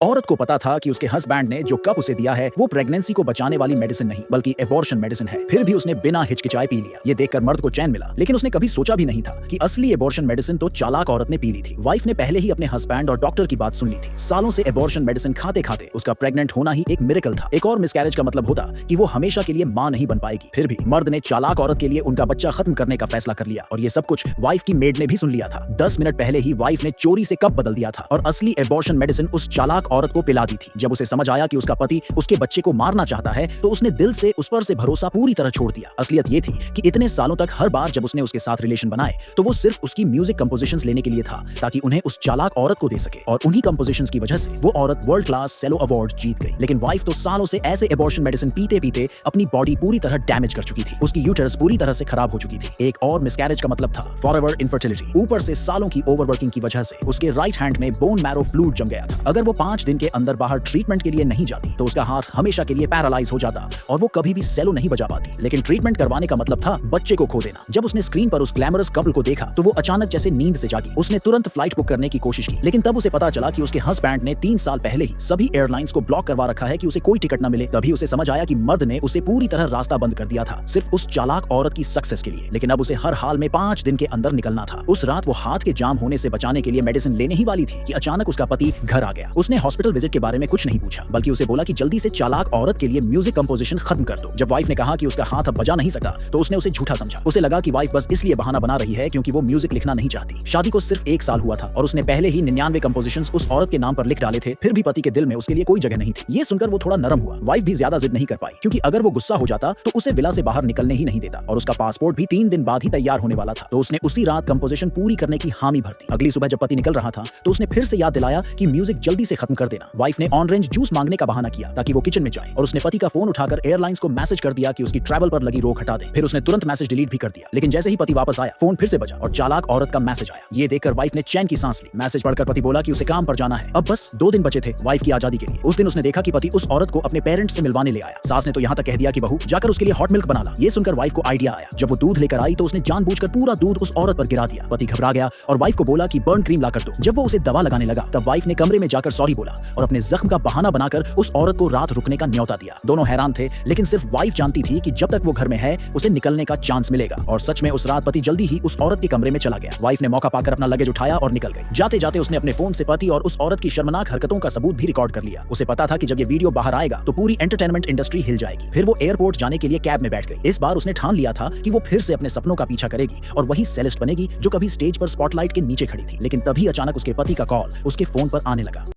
औरत को पता था कि उसके हस्बैंड ने जो कप उसे दिया है वो प्रेगनेंसी को बचाने वाली मेडिसिन नहीं बल्कि एबॉर्शन मेडिसिन है। फिर भी उसने बिना हिचकिचाए पी लिया। ये देखकर मर्द को चैन मिला, लेकिन उसने कभी सोचा भी नहीं था कि असली एबॉर्शन मेडिसिन तो चालाक औरत ने पी ली थी। वाइफ ने पहले ही अपने हस्बैंड और डॉक्टर की बात सुन ली थी। सालों से एबॉर्शन मेडिसिन खाते खाते उसका प्रेग्नेंट होना ही एक मिरेकल था। एक और मिसकैरेज का मतलब होता कि वो हमेशा के लिए मां नहीं बन पाएगी। फिर भी मर्द ने चालाक औरत के लिए उनका बच्चा खत्म करने का फैसला कर लिया, और ये सब कुछ वाइफ की मेड ने भी सुन लिया था। 10 मिनट पहले ही वाइफ ने चोरी से कप बदल दिया था और असली एबॉर्शन मेडिसिन उस चालाक औरत को पिला दी थी। जब उसे समझ आया कि उसका पति उसके बच्चे को मारना चाहता है तो उसने दिल से उस पर से भरोसा पूरी तरह छोड़ दिया। असलियत ये थी कि इतने सालों तक हर बार जब उसने उसके साथ रिलेशन बनाए तो वो सिर्फ उसकी म्यूजिक कंपोजिशंस लेने के लिए था, ताकि उन्हें उस चालाक औरत को दे सके। और उन्हीं कंपोजिशंस की वजह से वो औरत वर्ल्ड क्लास सेलो अवार्ड जीत गई। लेकिन वाइफ तो सालों से ऐसे एबॉर्शन मेडिसिन पीते पीते अपनी बॉडी पूरी तरह डैमेज कर चुकी थी। उसकी यूटरस पूरी तरह से खराब हो चुकी थी। एक और मिसकैरेज का मतलब था फॉरएवर इनफर्टिलिटी। ऊपर से सालों की ओवरवर्किंग की वजह से उसके राइट हैंड में बोन मैरो फ्लूइड जम गया था। अगर वो 5 दिन के अंदर बाहर ट्रीटमेंट के लिए नहीं जाती तो उसका हाथ हमेशा के लिए पैरालाइज हो जाता और वो कभी भी सेलो नहीं बजा पाती। लेकिन ट्रीटमेंट करवाने का मतलब था बच्चे को खो देना। जब उसने स्क्रीन पर उस ग्लैमरस कपल को देखा तो वो अचानक जैसे नींद से जागी। उसने तुरंत फ्लाइट बुक करने की कोशिश की, लेकिन तब उसे पता चला कि उसके हस्बैंड ने 3 साल पहले ही सभी एयरलाइंस को ब्लॉक करवा रखा है कि उसे कोई टिकट न मिले। तभी उसे समझ आया कि मर्द ने उसे पूरी तरह रास्ता बंद कर दिया था, सिर्फ उस चालाक औरत की सक्सेस के लिए। लेकिन अब उसे हर हाल में 5 दिन के अंदर निकलना था। उस रात वो हाथ के जाम होने से बचाने के लिए मेडिसिन लेने ही वाली थी कि अचानक उसका पति घर आ गया। उसने हॉस्पिटल विजिट के बारे में कुछ नहीं पूछा, बल्कि उसे बोला कि जल्दी से चालाक औरत के लिए म्यूजिक कंपोजिशन खत्म कर दो। जब वाइफ ने कहा कि उसका हाथ अब बजा नहीं सकता तो उसने उसे झूठा समझा। उसे लगा कि वाइफ बस इसलिए बहाना बना रही है क्योंकि वो म्यूजिक लिखना नहीं चाहती। शादी को सिर्फ 1 साल हुआ था और उसने पहले ही 99 कंपोजिशंस उस औरत के नाम पर लिख डाले थे। फिर भी पति के दिल में उसके लिए कोई जगह नहीं थी। ये सुनकर वो थोड़ा नरम हुआ। वाइफ भी ज्यादा जिद नहीं कर पाई, क्योंकि अगर वो गुस्सा हो जाता तो उसे विला से बाहर निकलने ही नहीं देता, और उसका पासपोर्ट भी 3 दिन बाद ही तैयार होने वाला था। तो उसने उसी रात कंपोजिशन पूरी करने की हामी भर दी। अगली सुबह जब पति निकल रहा था तो उसने फिर से याद दिलाया कि म्यूजिक जल्दी से खत्म कर देना। वाइफ ने ऑरेंज जूस मांगने का बहाना किया ताकि वो किचन में जाए, और उसने पति का फोन उठाकर एयरलाइंस को मैसेज कर दिया कि उसकी ट्रैवल पर लगी रोक हटा दें। फिर उसने तुरंत मैसेज डिलीट भी कर दिया। लेकिन जैसे ही पति वापस आया फोन फिर से बजा और चालाक औरत का मैसेज आया। ये देखकर वाइफ ने चैन की सांस ली। मैसेज पढ़कर पति बोला कि उसे काम पर जाना है, अब बस 2 दिन बचे थे वाइफ की आजादी के लिए। उस दिन उसने देखा कि पति उस औरत को अपने पेरेंट्स से मिलवाने ले आया। सास ने तो यहाँ तक कह दिया कि बहू जाकर उसके लिए हॉट मिल्क बना ला। ये सुनकर वाइफ को आइडिया आया। जब वो दूध लेकर आई तो उसने जानबूझकर पूरा दूध उस औरत पर गिरा दिया। पति घबरा गया और वाइफ को बोला कि बर्न क्रीम ला कर दो। जब वो उसे दवा लगाने लगा तब वाइफ ने कमरे में जाकर सॉरी बोला और अपने जख्म का बहाना बनाकर उस औरत को रात रुकने का न्योता दिया। दोनों हैरान थे, लेकिन सिर्फ वाइफ जानती थी कि जब तक वो घर में है उसे निकलने का चांस मिलेगा। और सच में उस रात पति जल्दी ही उस औरत के कमरे में चला गया। वाइफ ने मौका पाकर अपना लगेज उठाया और निकल गई। जाते जाते उसने अपने फोन से पति और उस औरत की शर्मनाक हरकतों का सबूत भी रिकॉर्ड कर लिया। उसे पता था कि जब ये वीडियो बाहर आएगा तो पूरी एंटरटेनमेंट इंडस्ट्री हिल जाएगी। फिर वो एयरपोर्ट जाने के लिए कैब में बैठ गई। इस बार उसने ठान लिया था कि वो फिर से अपने सपनों का पीछा करेगी और वही सेलेस्ट बनेगी जो कभी स्टेज पर स्पॉटलाइट के नीचे खड़ी थी। लेकिन तभी अचानक उसके पति का कॉल उसके फोन पर आने लगा।